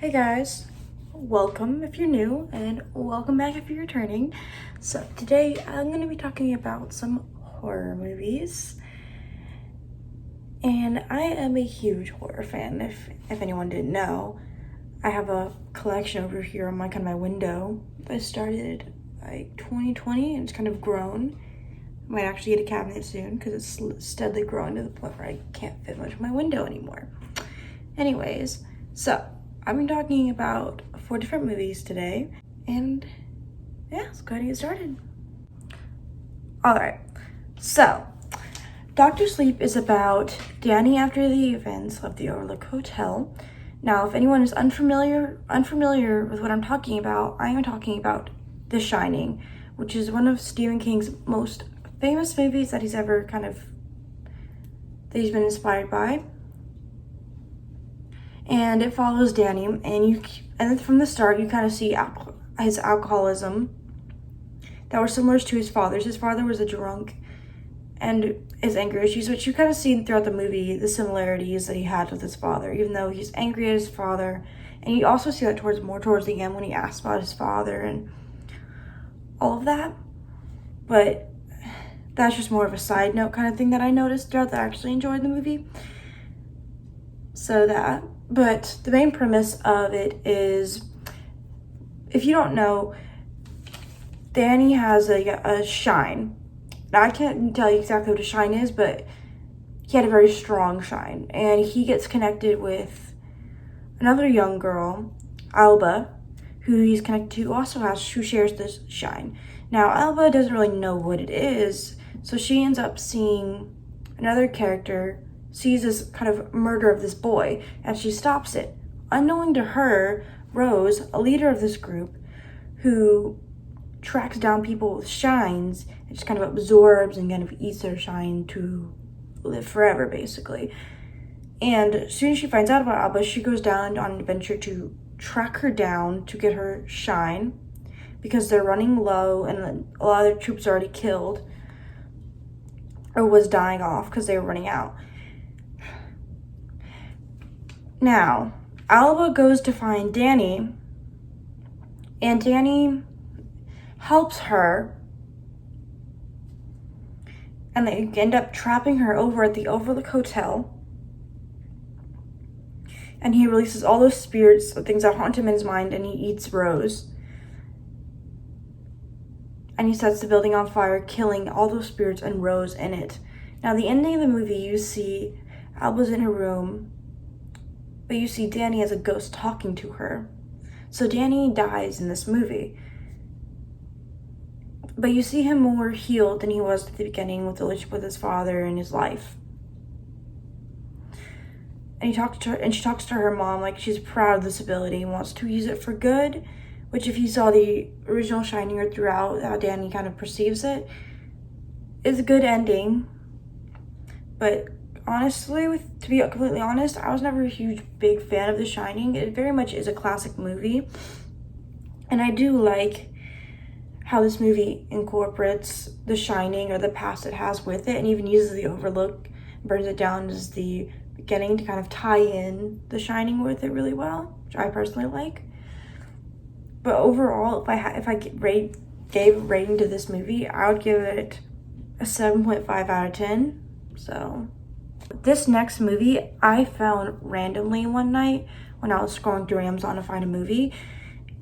Hey guys, welcome if you're new and welcome back if you're returning. So today I'm going to be talking about some horror movies, and I am a huge horror fan. If anyone didn't know, I have a collection over here on my window that I started like 2020 and it's kind of grown. I might actually get a cabinet soon because it's steadily growing to the point where I can't fit much of my window anymore. Anyways, so I've been talking about 4 different movies today, and yeah, let's go ahead and get started. Alright, so Dr. Sleep is about Danny after the events of the Overlook Hotel. Now, if anyone is unfamiliar with what I'm talking about, I am talking about The Shining, which is one of Stephen King's most famous movies that he's been inspired by. And it follows Danny, and then from the start you kind of see his alcoholism that were similar to his father's. His father was a drunk, and his anger issues, which you kind of see throughout the movie, the similarities that he had with his father, even though he's angry at his father. And you also see that more towards the end when he asks about his father and all of that. But that's just more of a side note kind of thing that I noticed throughout that I actually enjoyed the movie. But the main premise of it is, if you don't know, Danny has a shine. Now, I can't tell you exactly what a shine is, but he had a very strong shine. And he gets connected with another young girl, Alba, who he's connected to, who shares this shine. Now, Alba doesn't really know what it is, so she ends up seeing another character sees this kind of murder of this boy, and she stops it. Unknowing to her, Rose, a leader of this group, who tracks down people with shines and just kind of absorbs and kind of eats their shine to live forever, basically. And as soon as she finds out about Alba, she goes down on an adventure to track her down to get her shine, because they're running low and a lot of their troops are already killed or was dying off because they were running out. Now, Alba goes to find Danny, and Danny helps her, and they end up trapping her over at the Overlook Hotel. And he releases all those spirits, the things that haunt him in his mind, and he eats Rose. And he sets the building on fire, killing all those spirits and Rose in it. Now, the ending of the movie, you see Alba's in her room, but you see Danny as a ghost talking to her. So Danny dies in this movie. But you see him more healed than he was at the beginning with the relationship with his father and his life. And she talks to her mom like she's proud of this ability and wants to use it for good, which, if you saw the original Shining or throughout how Danny kind of perceives it, is a good ending. But honestly, to be completely honest, I was never a big fan of The Shining. It very much is a classic movie. And I do like how this movie incorporates The Shining, or the past it has with it, and even uses the Overlook, burns it down as the beginning to kind of tie in The Shining with it really well, which I personally like. But overall, if I gave a rating to this movie, I would give it a 7.5 out of 10. So this next movie I found randomly one night when I was scrolling through Amazon to find a movie,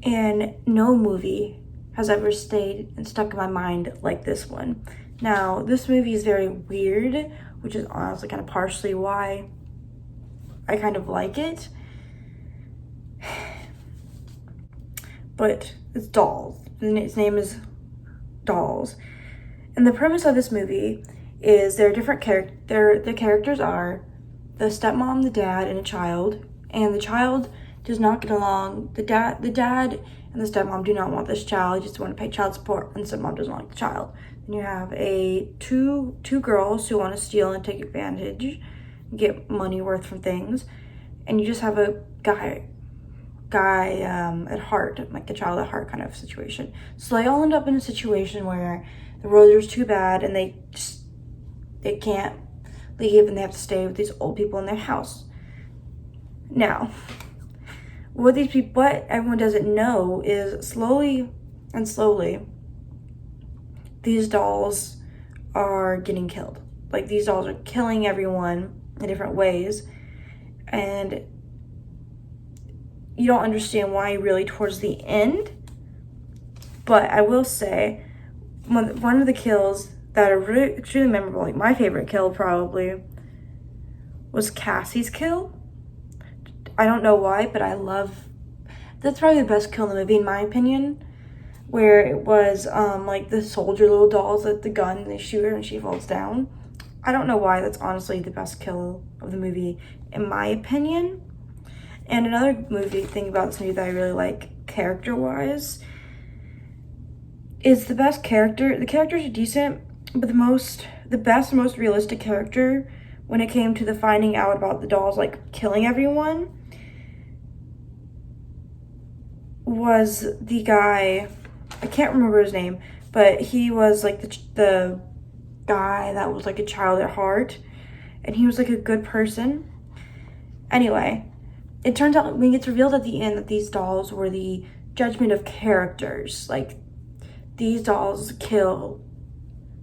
and no movie has ever stayed and stuck in my mind like this one. Now, this movie is very weird, which is honestly kind of partially why I kind of like it. But it's Dolls, and its name is Dolls. And the premise of this movie is there are different the characters are the stepmom, the dad, and a child. And the child does not get along. The dad and the stepmom do not want this child, just want to pay child support, and the stepmom doesn't like the child. Then you have two girls who want to steal and take advantage, get money worth from things. And you just have a guy at heart, like a child at heart kind of situation. So they all end up in a situation where the road is too bad and they can't leave and they have to stay with these old people in their house. Now, what everyone doesn't know is slowly and slowly, these dolls are getting killed. Like, these dolls are killing everyone in different ways, and you don't understand why really towards the end. But I will say, one of the kills that are really extremely memorable, like my favorite kill probably, was Cassie's kill. I don't know why, but that's probably the best kill in the movie in my opinion, where it was like the soldier little dolls at the gun, and they shoot her and she falls down. I don't know why, that's honestly the best kill of the movie in my opinion. And another thing about this movie that I really like character-wise is the characters are decent, but the best, most realistic character when it came to the finding out about the dolls like killing everyone was the guy, I can't remember his name, but he was like the guy that was like a child at heart, and he was like a good person. Anyway, it turns out when it gets revealed at the end that these dolls were the judgment of characters. Like, these dolls kill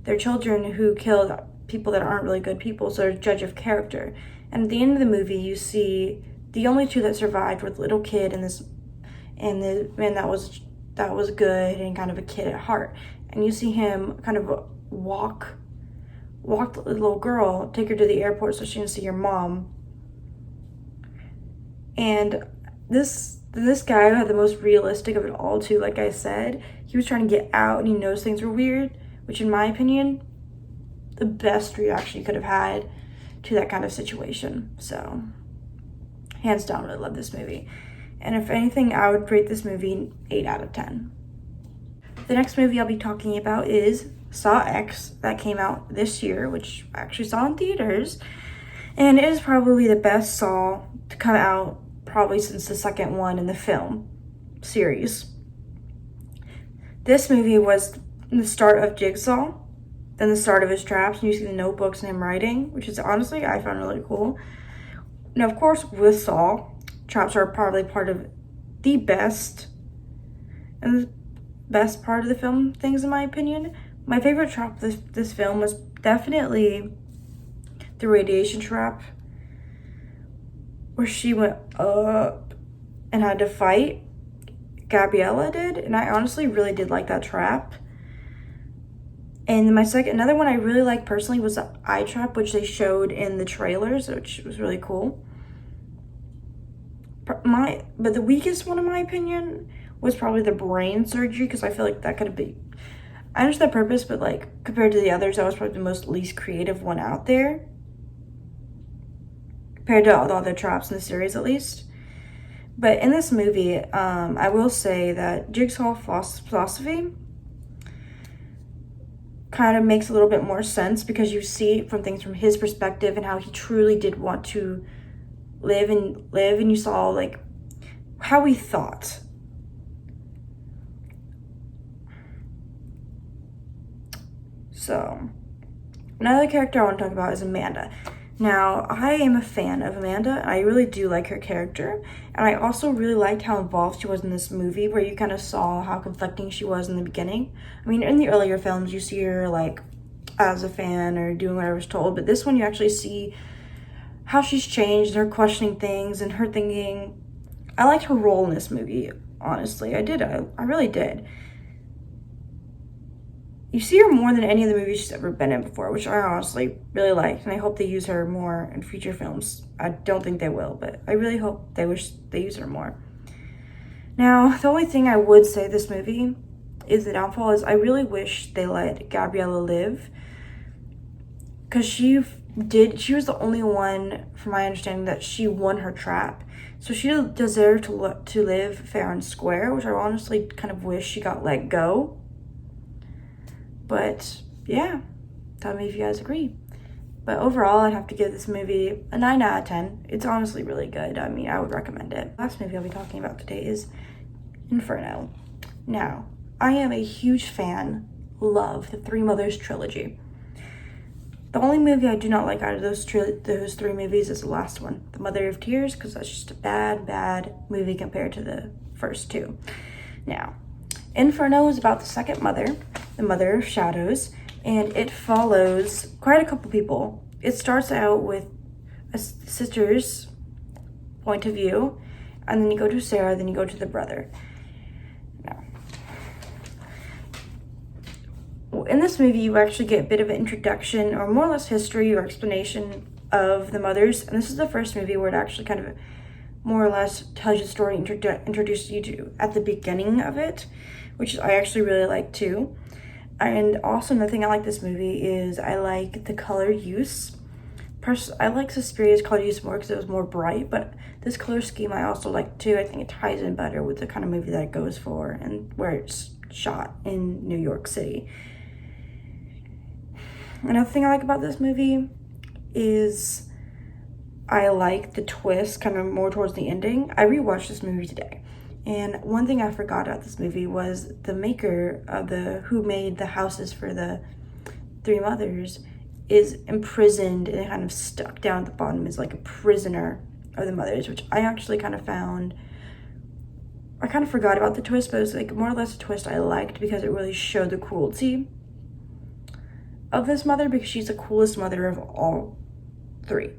their children who killed people that aren't really good people, so they're a judge of character. And at the end of the movie, you see the only two that survived were the little kid and the man that was good and kind of a kid at heart. And you see him kind of walk the little girl, take her to the airport so she can see your mom. And this guy had the most realistic of it all too. Like I said, he was trying to get out and he knows things were weird, which in my opinion, the best reaction you could have had to that kind of situation. So, hands down, really love this movie. And if anything, I would rate this movie 8 out of 10. The next movie I'll be talking about is Saw X, that came out this year, which I actually saw in theaters. And it is probably the best Saw to come out probably since the second one in the film series. This movie was the start of Jigsaw, then the start of his traps, and you see the notebooks and him writing, which is honestly, I found really cool. Now, of course, with Saw, traps are probably part of the best and the best part of the film things, in my opinion. My favorite trap this film was definitely the radiation trap, where she went up and had to fight. Gabriella did, and I honestly really did like that trap. And another one I really liked personally was the eye trap, which they showed in the trailers, which was really cool. But the weakest one, in my opinion, was probably the brain surgery, because I feel like that could have been, I understand the purpose, but like compared to the others, that was probably the least creative one out there, compared to all the other traps in the series at least. But in this movie, I will say that Jigsaw philosophy kind of makes a little bit more sense, because you see things from his perspective and how he truly did want to live, and you saw like how he thought. So, another character I want to talk about is Amanda. Now, I am a fan of Amanda. I really do like her character. And I also really liked how involved she was in this movie, where you kind of saw how conflicting she was in the beginning. I mean, in the earlier films, you see her like as a fan or doing whatever's told. But this one, you actually see how she's changed, her questioning things and her thinking. I liked her role in this movie, honestly. I did. I really did. You see her more than any of the movies she's ever been in before, which I honestly really liked, and I hope they use her more in future films. I don't think they will, but I really hope they use her more. Now, the only thing I would say this movie is the downfall is I really wish they let Gabriella live, because she was the only one, from my understanding, that she won her trap. So she deserved to live fair and square, which I honestly kind of wish she got let go. But yeah, tell me if you guys agree. But overall, I'd have to give this movie a 9 out of 10. It's honestly really good. I mean, I would recommend it. The last movie I'll be talking about today is Inferno. Now, I am a huge fan, love the Three Mothers trilogy. The only movie I do not like out of those three movies is the last one, The Mother of Tears, because that's just a bad movie compared to the first two. Now, Inferno is about the second mother, the Mother of Shadows, and it follows quite a couple people. It starts out with a sister's point of view, and then you go to Sarah, then you go to the brother. Now, in this movie, you actually get a bit of an introduction, or more or less history or explanation of the mothers, and this is the first movie where it actually kind of more or less tells you the story, introduces you to at the beginning of it, which I actually really like too. And also another thing I like this movie is I like the color use. I like Suspiria's color use more because it was more bright, but this color scheme I also like too. I think it ties in better with the kind of movie that it goes for and where it's shot in New York City. Another thing I like about this movie is I like the twist kind of more towards the ending. I rewatched this movie today, and one thing I forgot about this movie was the maker of who made the houses for the three mothers is imprisoned and kind of stuck down at the bottom as like a prisoner of the mothers, which I actually kind of found, I kind of forgot about the twist, but it was like more or less a twist I liked because it really showed the cruelty of this mother, because she's the coolest mother of all three.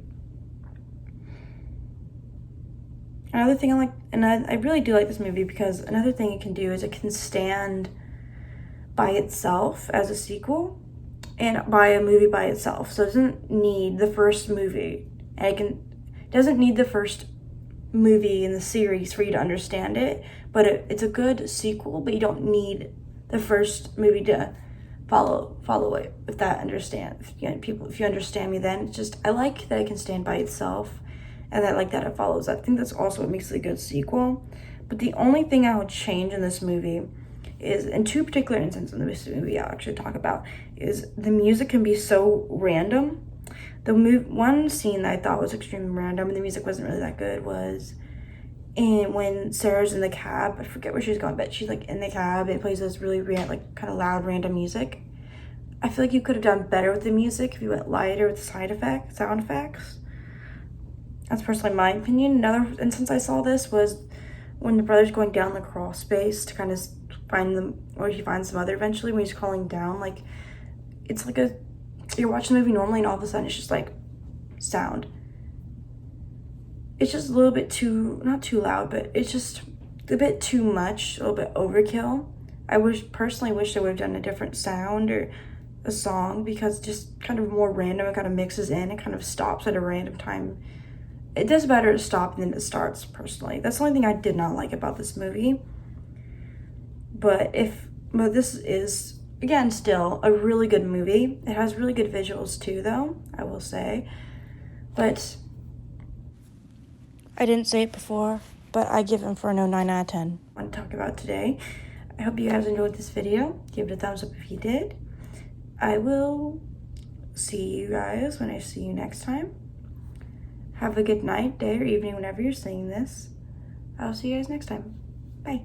Another thing I like, and I really do like this movie because another thing it can do is it can stand by itself as a sequel and by a movie by itself. So it doesn't need the first movie, and it doesn't need the first movie in the series for you to understand it, but it's a good sequel, but you don't need the first movie to follow it, if that understand, if you understand me. Then it's just, I like that it can stand by itself, and I like that it follows. I think that's also what makes it a good sequel. But the only thing I would change in this movie is, in two particular instances in this movie I'll actually talk about, is the music can be so random. One scene that I thought was extremely random and the music wasn't really that good was when Sarah's in the cab. I forget where she's going, but she's like in the cab and it plays this really like kind of loud random music. I feel like you could have done better with the music if you went lighter with the sound effects. That's personally my opinion. Another instance I saw this was when the brother's going down the crawl space to kind of find them, or he finds the mother eventually when he's crawling down. Like, it's like you're watching the movie normally and all of a sudden it's just like sound. It's just a little bit not too loud, but it's just a bit too much, a little bit overkill. I personally wish they would have done a different sound or a song, because just kind of more random, it kind of mixes in, it kind of stops at a random time. It does better to stop than it starts, personally. That's the only thing I did not like about this movie. But this is, again, still a really good movie. It has really good visuals too, though, I will say. But I didn't say it before, but I give Inferno 9 out of 10. I want to talk about today. I hope you guys enjoyed this video. Give it a thumbs up if you did. I will see you guys when I see you next time. Have a good night, day, or evening whenever you're seeing this. I'll see you guys next time. Bye.